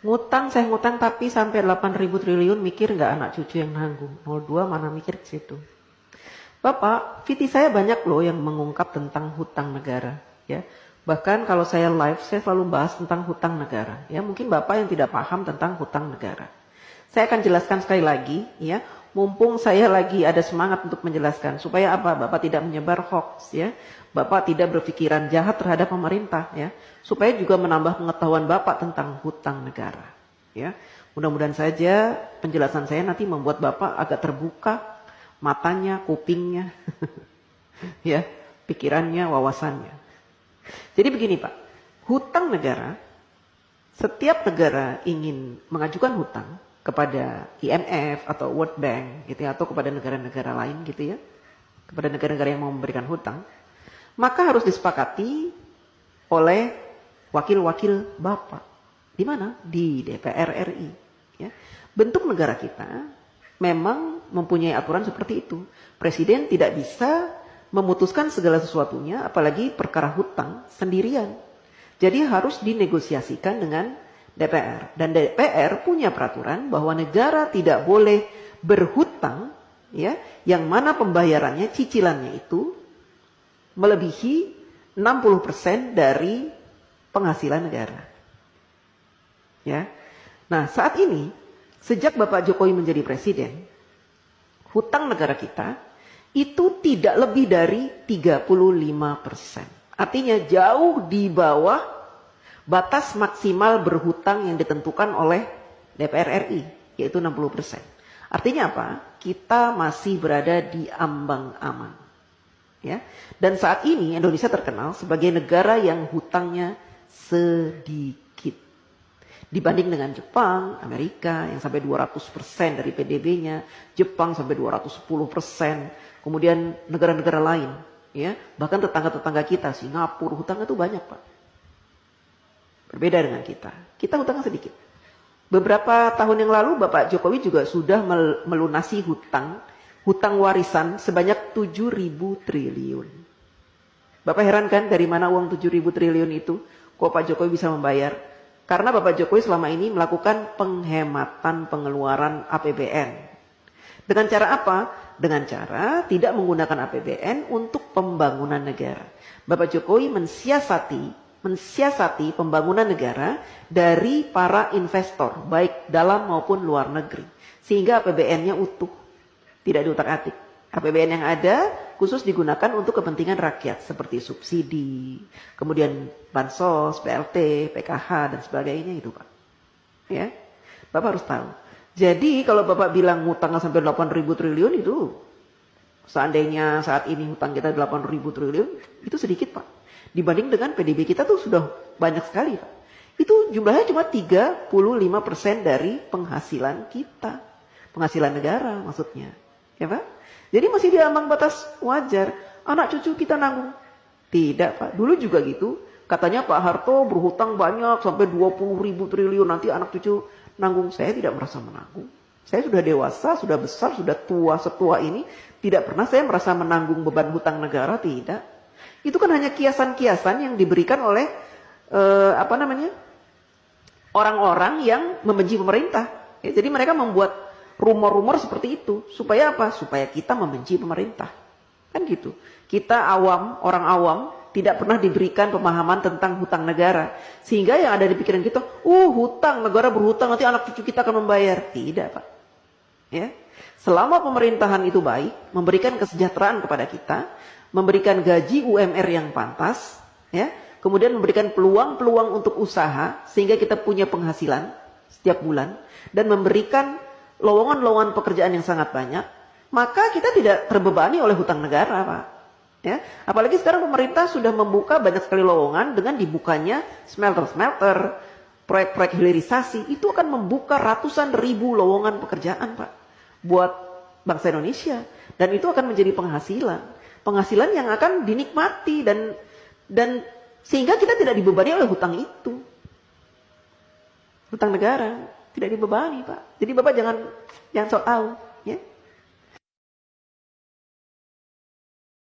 Ngutang, saya ngutang tapi sampai 8.000 triliun, mikir nggak anak cucu yang nanggung. 02 mana mikir ke situ. Bapak, VT saya banyak loh yang mengungkap tentang hutang negara. Ya, bahkan kalau saya live, saya selalu bahas tentang hutang negara. Ya, mungkin Bapak yang tidak paham tentang hutang negara. Saya akan jelaskan sekali lagi, ya. Mumpung saya lagi ada semangat untuk menjelaskan supaya apa? Bapak tidak menyebar hoax, ya. Bapak tidak berpikiran jahat terhadap pemerintah, ya. Supaya juga menambah pengetahuan Bapak tentang hutang negara, ya. Mudah-mudahan saja penjelasan saya nanti membuat Bapak agak terbuka matanya, kupingnya, ya, pikirannya, wawasannya. Jadi begini Pak, hutang negara, setiap negara ingin mengajukan hutang kepada IMF atau World Bank gitu ya, atau kepada negara-negara lain gitu ya, kepada negara-negara yang mau memberikan hutang, maka harus disepakati oleh wakil-wakil Bapak. Di mana? Di DPR RI. Ya. Bentuk negara kita memang mempunyai aturan seperti itu. Presiden tidak bisa memutuskan segala sesuatunya, apalagi perkara hutang sendirian. Jadi harus dinegosiasikan dengan DPR. Dan DPR punya peraturan bahwa negara tidak boleh berhutang, ya, yang mana pembayarannya, cicilannya itu melebihi 60% dari penghasilan negara. Ya. Nah, saat ini sejak Bapak Jokowi menjadi presiden, hutang negara kita itu tidak lebih dari 35%. Artinya jauh di bawah batas maksimal berhutang yang ditentukan oleh DPR RI, yaitu 60%. Artinya apa? Kita masih berada di ambang aman. Ya. Dan saat ini Indonesia terkenal sebagai negara yang hutangnya sedikit. Dibanding dengan Jepang, Amerika yang sampai 200% dari PDB-nya, Jepang sampai 210%, kemudian negara-negara lain, ya, bahkan tetangga-tetangga kita, Singapura, hutangnya itu banyak Pak. Berbeda dengan kita. Kita hutangnya sedikit. Beberapa tahun yang lalu Bapak Jokowi juga sudah melunasi hutang warisan sebanyak 7.000 triliun. Bapak heran kan dari mana uang 7.000 triliun itu? Kok Pak Jokowi bisa membayar? Karena Bapak Jokowi selama ini melakukan penghematan pengeluaran APBN. Dengan cara apa? Dengan cara tidak menggunakan APBN untuk pembangunan negara. Bapak Jokowi mensiasati pembangunan negara dari para investor, baik dalam maupun luar negeri. Sehingga APBN-nya utuh, tidak diutak-atik. APBN yang ada khusus digunakan untuk kepentingan rakyat, seperti subsidi, kemudian bansos, BLT, PKH, dan sebagainya itu Pak. Ya, Bapak harus tahu. Jadi kalau Bapak bilang hutangnya sampai 8.000 triliun itu, seandainya saat ini hutang kita 8.000 triliun, itu sedikit Pak. Dibanding dengan PDB kita tuh sudah banyak sekali Pak. Itu jumlahnya cuma 35% dari penghasilan kita. Penghasilan negara maksudnya. Ya Pak? Jadi masih di ambang batas wajar. Anak cucu kita nanggung. Tidak Pak. Dulu juga gitu. Katanya Pak Harto berhutang banyak sampai 20.000 triliun. Nanti anak cucu nanggung. Saya tidak merasa menanggung. Saya sudah dewasa, sudah besar, sudah tua setua ini. Tidak pernah saya merasa menanggung beban hutang negara. Tidak. Itu kan hanya kiasan-kiasan yang diberikan oleh orang-orang yang membenci pemerintah. Ya, jadi mereka membuat rumor-rumor seperti itu supaya apa? Supaya kita membenci pemerintah. Kan gitu. Kita awam, orang awam tidak pernah diberikan pemahaman tentang hutang negara. Sehingga yang ada di pikiran kita, hutang, negara berhutang nanti anak cucu kita akan membayar. Tidak Pak. Ya. Selama pemerintahan itu baik, memberikan kesejahteraan kepada kita, memberikan gaji UMR yang pantas, ya, kemudian memberikan peluang-peluang untuk usaha sehingga kita punya penghasilan setiap bulan dan memberikan lowongan-lowongan pekerjaan yang sangat banyak, maka kita tidak terbebani oleh hutang negara, Pak. Ya, apalagi sekarang pemerintah sudah membuka banyak sekali lowongan dengan dibukanya smelter-smelter, proyek-proyek hilirisasi, itu akan membuka ratusan ribu lowongan pekerjaan, Pak, buat bangsa Indonesia, dan itu akan menjadi penghasilan yang akan dinikmati dan sehingga kita tidak dibebani oleh hutang itu. Hutang negara tidak dibebani Pak. Jadi Bapak jangan sok tahu, ya.